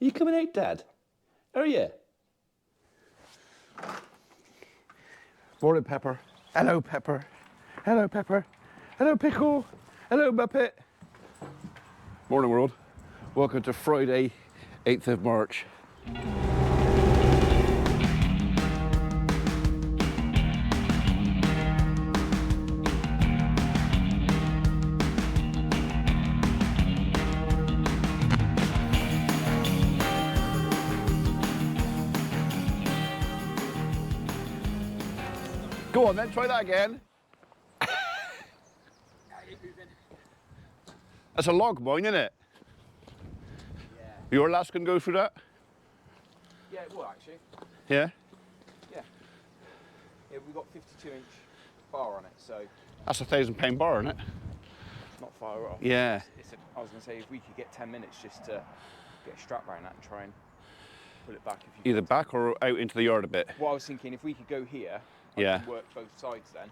You coming out, Dad? Are you? Morning, Pepper. Hello, Pepper. Hello, Pepper. Hello, Pickle. Hello, Muppet. Morning, world. Welcome to Friday, 8th of March. Go on then, try that again. That's a log mine, isn't it? Yeah. Your Alaskan go through that? Yeah, it will actually. Yeah? Yeah. Yeah, we've got 52-inch bar on it, so... That's a £1,000 bar, isn't it? It's not far off. Yeah. I was going to say, if we could get 10 minutes just to get a strap around that and try and pull it back. If you Either back or out into the yard a bit. Well, I was thinking if we could go here, I can work both sides then.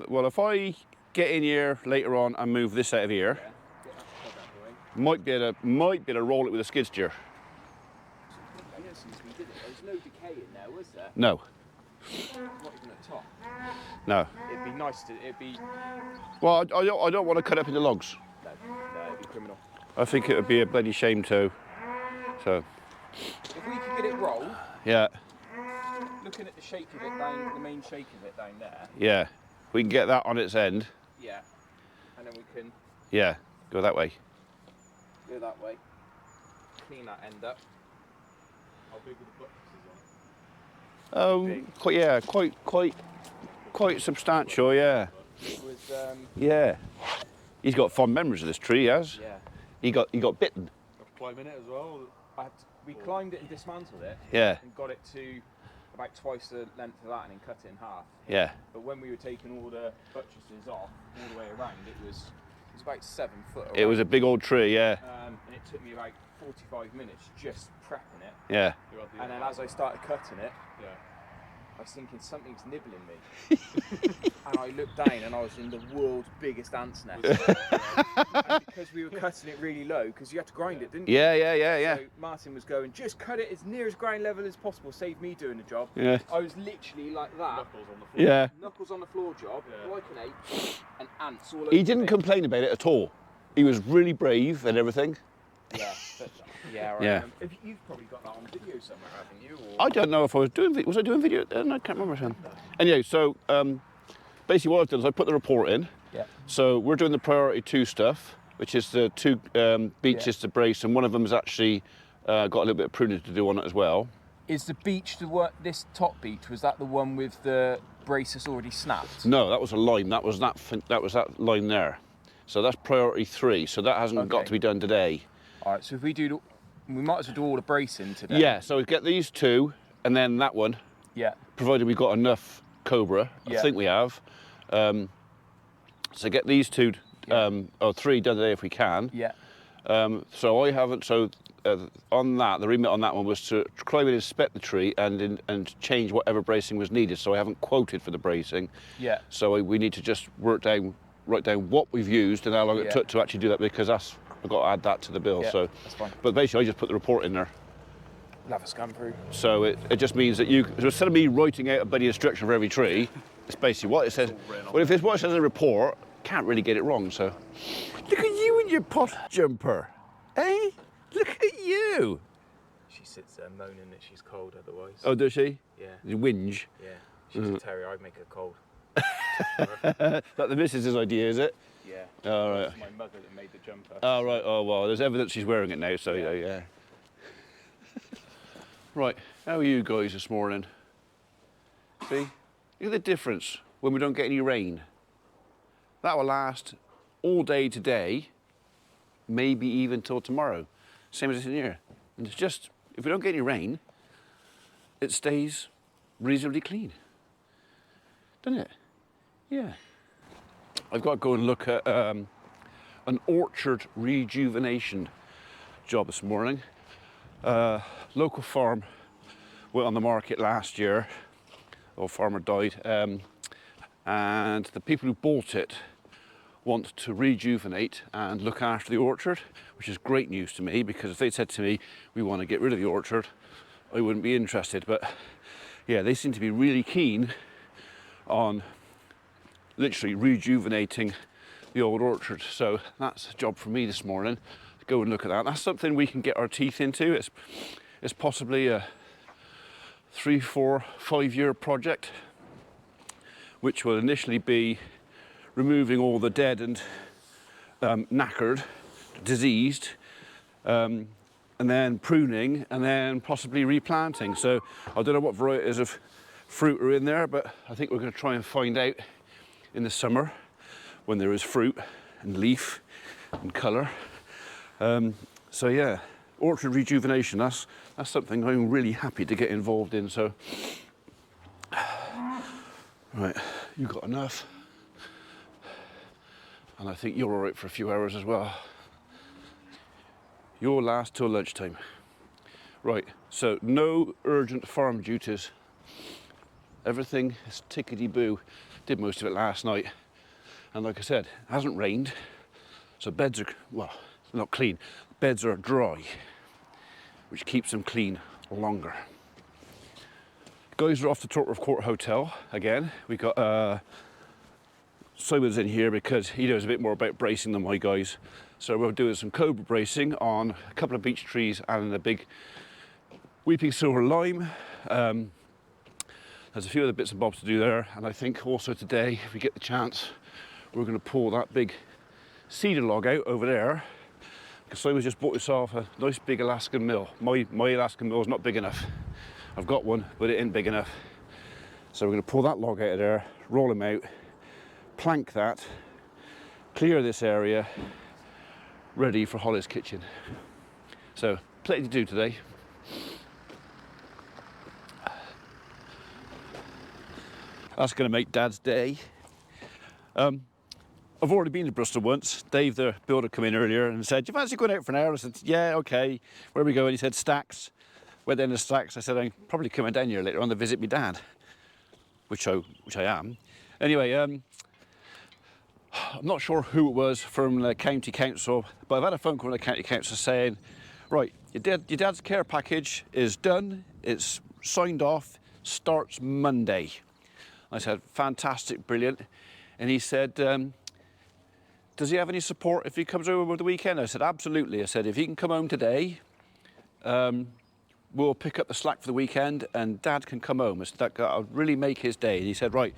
Well, if I get in here later on and move this out of here, Yeah, get that plug out of the way. might be able to roll it with a skid steer. I know since we did it, there was no decay in there, was there? No. Not even at the top. No. It'd be nice to, Well, I don't want to cut up into logs. no, it'd be criminal. I think it would be a bloody shame to. So. If we could get it rolled, Yeah. looking at the shape of it down, the main shape of it down there. Yeah. We can get that on its end. Yeah. And then we can Yeah. Go that way. go that way. Clean that end up. How big are the buttresses on? Quite substantial. Yeah. It was Yeah. He's got fond memories of this tree. He has. yeah. He got bitten. Climbing it as well. We climbed it and dismantled it. Yeah. And got it to about twice the length of that and then cut it in half. Yeah. But when we were taking all the buttresses off all the way around, it was about 7 foot away. It was a big old tree. Yeah. And it took me about 45 minutes just prepping it. Yeah. And then as I started cutting it, yeah. I was thinking something's nibbling me. And I looked down and I was in the world's biggest ant's nest. And because we were cutting it really low, because you had to grind it, didn't you? Yeah. So Martin was going, just cut it as near as ground level as possible, save me doing the job. Yeah. I was literally like that. Knuckles on the floor. Yeah. Knuckles on the floor job, Yeah. like an ape, and ants all over He didn't me. complain about it at all. He was really brave and everything. Yeah, but, yeah, right. Yeah. You've probably got that on video somewhere, haven't you? Or... I don't know if I was doing. Was I doing video? I can't remember. Anyway, so basically what I've done is I put the report in. Yeah. So we're doing the priority 2 stuff, which is the 2 beaches to brace, and one of them has actually got a little bit of pruning to do on it as well. Is the beach this top beach? Was that the one with the brace that's already snapped? No, that was a line. That was that line there. So that's priority 3. So that hasn't got to be done today. All right. So if we do, we might as well do all the bracing today. Yeah. So we get these 2, and then that one. Yeah. Provided we've got enough Cobra, Yeah. I think we have. So get these 2 or 3 done today if we can. Yeah. So I haven't. So on that, the remit on that one was to climb and inspect the tree and change whatever bracing was needed. So I haven't quoted for the bracing. Yeah. So we need to just write down what we've used and how long it took to actually do that, because I've got to add that to the bill. Yeah, So that's fine. But basically, I just put the report in there. We'll have a scan through. So it just means that so instead of me writing out a bloody instruction for every tree, it's basically what it says. Well, if it's what it says in the report, can't really get it wrong. So look at you and your posh jumper, eh? Look at you. She sits there moaning that she's cold otherwise. Oh, does she? Yeah. You whinge. Yeah. She's a terrier. I'd make her cold. That the missus's idea, is it? Yeah. All right. It was my mother that made the jumper. Oh, right. Oh, well, there's evidence she's wearing it now, so yeah. Right, how are you guys this morning? See? Look at the difference when we don't get any rain. That will last all day today, maybe even till tomorrow. Same as it's in here. And it's just, if we don't get any rain, it stays reasonably clean. Doesn't it? Yeah. I've got to go and look at an orchard rejuvenation job this morning. Local farm went on the market last year. Old farmer died, and the people who bought it want to rejuvenate and look after the orchard, which is great news to me, because if they'd said to me, we want to get rid of the orchard, I wouldn't be interested. But yeah, they seem to be really keen on literally rejuvenating the old orchard. So that's a job for me this morning, to go and look at that. That's something we can get our teeth into. It's possibly a 3, 4, 5 year project, which will initially be removing all the dead and knackered, diseased, and then pruning, and then possibly replanting. So I don't know what varieties of fruit are in there, but I think we're going to try and find out in the summer when there is fruit and leaf and colour. So yeah, orchard rejuvenation, that's something I'm really happy to get involved in. So, right, you got enough. And I think you're all right for a few hours as well. You'll last till lunchtime. Right, so no urgent farm duties. Everything is tickety-boo. Did most of it last night. And like I said, it hasn't rained. So beds are, well, not clean. Beds are dry, which keeps them clean longer. Guys are off to Tortworth Court Hotel again. We got Simon's in here because he knows a bit more about bracing than my guys. So we're doing some cobra bracing on a couple of beech trees and a big weeping silver lime. There's a few other bits and bobs to do there, and I think also today, if we get the chance, we're going to pull that big cedar log out over there, because Simon's just bought himself a nice big Alaskan mill. My Alaskan mill is not big enough. I've got one, but it ain't big enough. So we're going to pull that log out of there, roll him out, plank that, clear this area, ready for Holly's kitchen. So plenty to do today. That's going to make Dad's day. I've already been to Bristol once. Dave, the builder, came in earlier and said, "Do you fancy going out for an hour?" I said, "Yeah, okay." Where are we going? He said, "Stacks." Went down to Stacks. I said, "I'm probably coming down here later on to visit my dad," which I am. Anyway, I'm not sure who it was from the county council, but I've had a phone call from the county council saying, "Right, your dad's care package is done. It's signed off. Starts Monday." I said, "Fantastic, brilliant." And he said, "Does he have any support if he comes over the weekend?" I said, "Absolutely." I said, "If he can come home today, we'll pick up the slack for the weekend and Dad can come home." I said, "That would really make his day." And he said, "Right,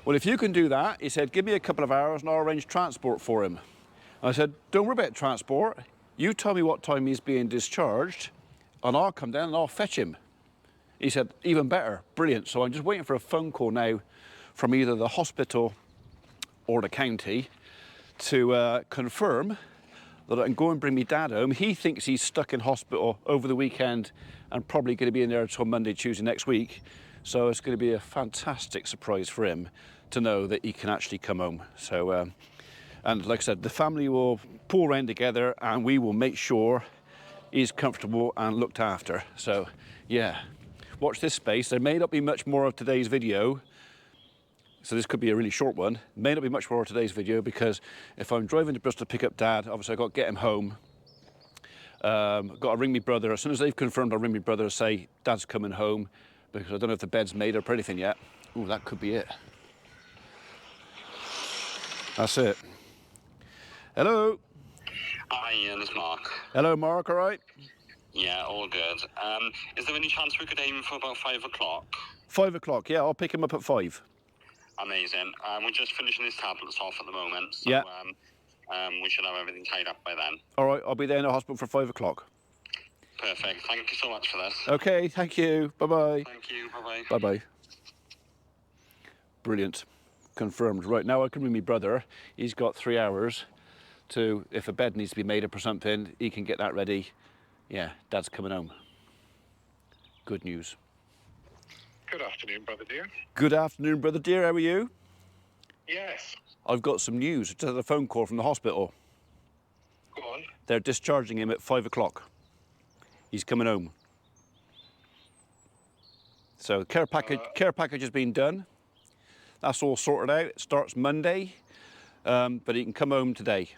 well, if you can do that," he said, "give me a couple of hours and I'll arrange transport for him." I said, "Don't worry about transport. You tell me what time he's being discharged and I'll come down and I'll fetch him." He said, "Even better, brilliant." So I'm just waiting for a phone call now from either the hospital or the county to confirm that I can go and bring my dad home. He thinks he's stuck in hospital over the weekend and probably going to be in there until Monday, Tuesday next week. So it's going to be a fantastic surprise for him to know that he can actually come home. So, and like I said, the family will pull around together and we will make sure he's comfortable and looked after. So, yeah. Watch this space. There may not be much more of today's video, so this could be a really short one. May not be much more of today's video because if I'm driving to Bristol to pick up Dad, obviously I've got to get him home. I've got to ring my brother. As soon as they've confirmed, I'll ring my brother and say, "Dad's coming home," because I don't know if the bed's made up or anything yet. Ooh, that could be it. That's it. Hello. Hi Ian, it's Mark. Hello, Mark, all right? Yeah, all good. Is there any chance we could aim for about 5 o'clock? 5 o'clock, yeah, I'll pick him up at 5. Amazing. We're just finishing his tablets off at the moment, so Yeah. We should have everything tied up by then. All right, I'll be there in the hospital for 5 o'clock. Perfect. Thank you so much for this. Okay, thank you. Bye-bye. Thank you. Bye-bye. Bye-bye. Brilliant. Confirmed. Right, now I can ring my brother. He's got 3 hours to, if a bed needs to be made up or something, he can get that ready. Yeah, Dad's coming home. Good news. Good afternoon, brother dear. Good afternoon, brother dear. How are you? Yes. I've got some news. I just had a phone call from the hospital. Go on. They're discharging him at 5 o'clock. He's coming home. So care package has been done. That's all sorted out. It starts Monday. but he can come home today.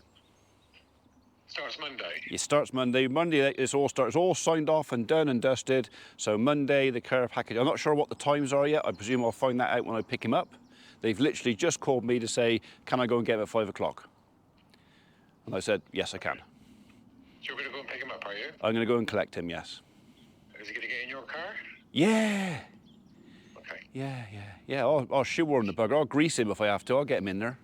Starts Monday. It starts Monday. Monday, it's all signed off and done and dusted. So Monday, the care package. I'm not sure what the times are yet. I presume I'll find that out when I pick him up. They've literally just called me to say, can I go and get him at 5 o'clock? And I said, yes, I can. So you're going to go and pick him up, are you? I'm going to go and collect him, yes. Is he going to get in your car? Yeah. Okay. Yeah. I'll shoehorn the bugger. I'll grease him if I have to. I'll get him in there.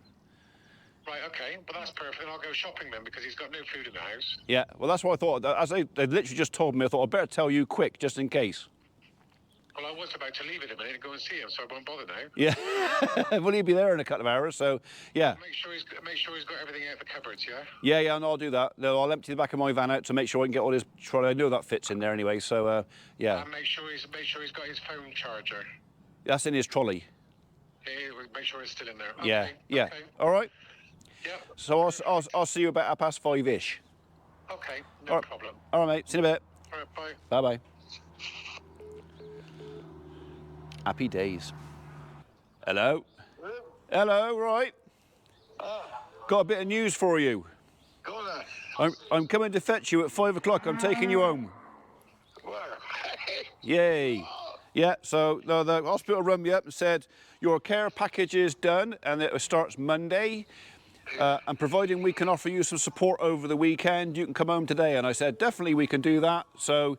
Right, okay. But that's perfect. Then I'll go shopping then because he's got no food in the house. Yeah, well, that's what I thought. As they literally just told me, I thought I'd better tell you quick, just in case. Well, I was about to leave it a minute and go and see him, so I won't bother now. Yeah. Well, he'll be there in a couple of hours, so yeah. Make sure he's got everything out of the cupboards, yeah? Yeah, and I'll do that. No, I'll empty the back of my van out to make sure I can get all his trolley. I know that fits in there anyway, so yeah. And make sure he's got his phone charger. That's in his trolley. Yeah, make sure it's still in there. Yeah, Okay, yeah. Okay. All right. Yeah. So I'll see you about 5:30ish. Okay, no All right. problem. All right, mate. See you in a bit. All right, bye. Bye-bye. Happy days. Hello. Hello, right. Got a bit of news for you. Go on then. I'm coming to fetch you at 5 o'clock. I'm taking you home. Well, Yay. Yeah, so the hospital rung me up and said, your care package is done and it starts Monday. And providing we can offer you some support over the weekend, you can come home today. And I said, definitely we can do that. So,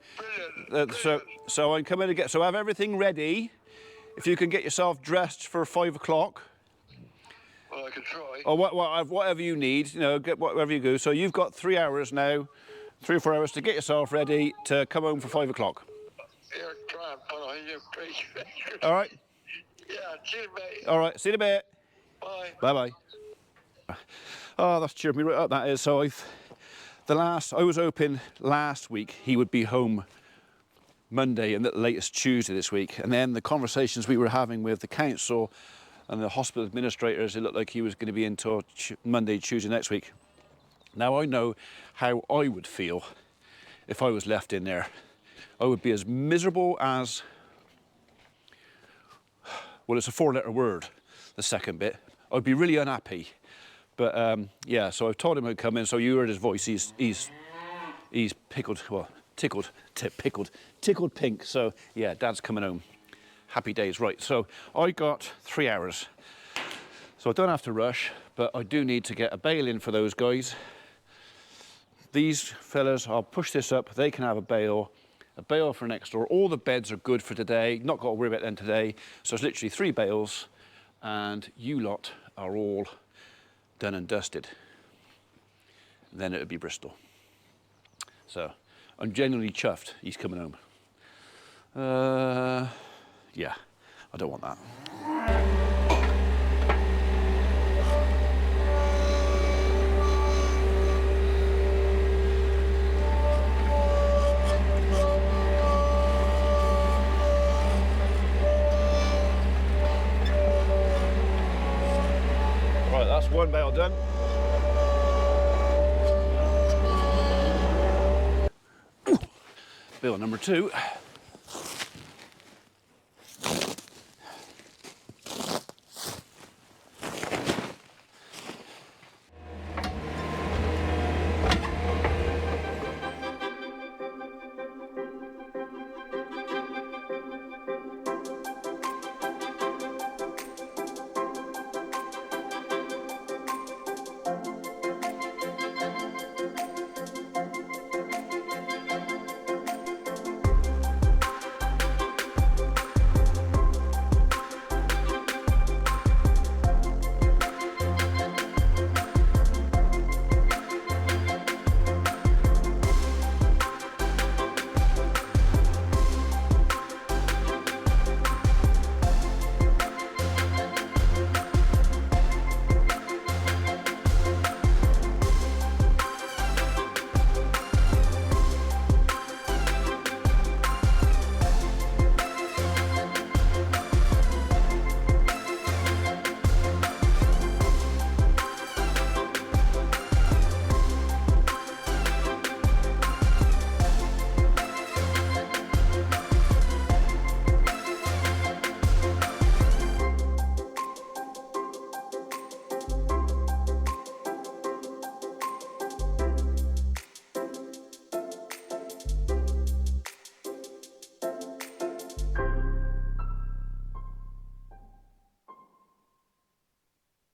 so I'm coming to get, so have everything ready. If you can get yourself dressed for 5 o'clock. well, I can try. Or whatever you need, you know, get whatever you do. So you've got 3 hours now, 3 or 4 hours to get yourself ready to come home for 5 o'clock. Yeah, try and put on your face. All right? Yeah, cheers, mate. All right, see you in a bit. Bye. Bye-bye. Oh, that's cheered me right up, that is. So I was hoping last week he would be home Monday and at the latest Tuesday this week. And then the conversations we were having with the council and the hospital administrators, it looked like he was going to be until Monday, Tuesday next week. Now I know how I would feel if I was left in there. I would be as miserable as, well, it's a 4-letter word, the second bit. I'd be really unhappy. But yeah, so I've told him I'd come in, so you heard his voice. He's pickled, well, tickled pink. So yeah, Dad's coming home. Happy days. Right, so I got 3 hours. So I don't have to rush, but I do need to get a bail in for those guys. These fellas, I'll push this up, they can have a bail for next door. All the beds are good for today, not got to worry about them today. So it's literally 3 bails, and you lot are all done and dusted. And then it would be Bristol. So I'm genuinely chuffed he's coming home. Yeah, I don't want that. Right, that's one bale done. Bale number 2.